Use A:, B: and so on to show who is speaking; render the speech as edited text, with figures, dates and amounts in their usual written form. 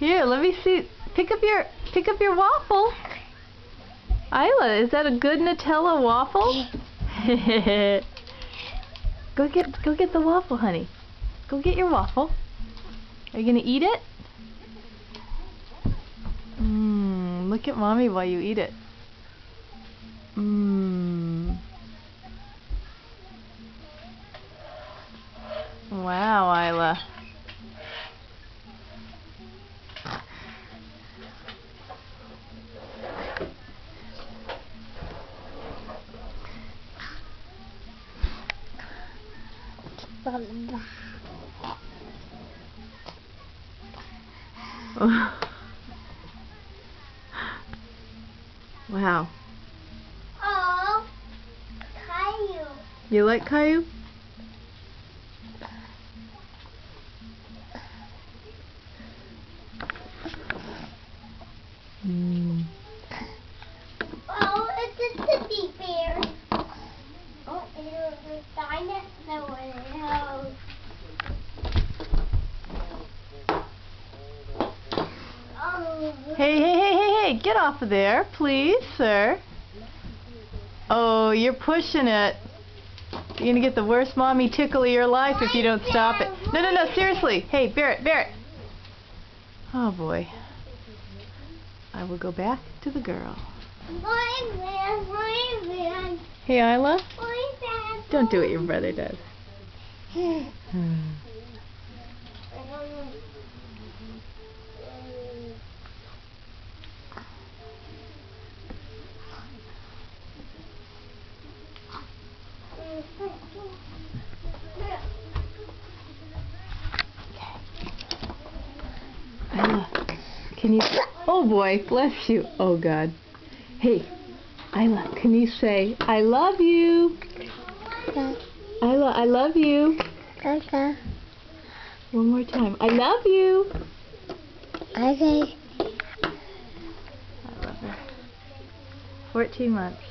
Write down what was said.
A: Here, let me see. Pick up your waffle. Isla, is that a good Nutella waffle? Go get the waffle, honey. Go get your waffle. Are you gonna eat it? Look at mommy while you eat it. Wow, Isla. Wow.
B: Oh, Caillou.
A: You like Caillou?
B: Oh, it's a teddy bear. Oh, there's a dinosaur in the house. Oh.
A: Hey, get off of there, please, sir. Oh, you're pushing it. You're gonna get the worst mommy tickle of your life if you don't stop it. No, seriously. Hey, Barrett. Oh, boy. I will go back to the girl. Hey, Isla. Don't do what your brother does. Isla, can you... Oh boy, bless you. Oh God. Hey, Isla, can you say, I love you?
B: Okay.
A: Isla, I love you.
B: Okay.
A: One more time. I love you.
B: Okay.
A: I love her. 14 months.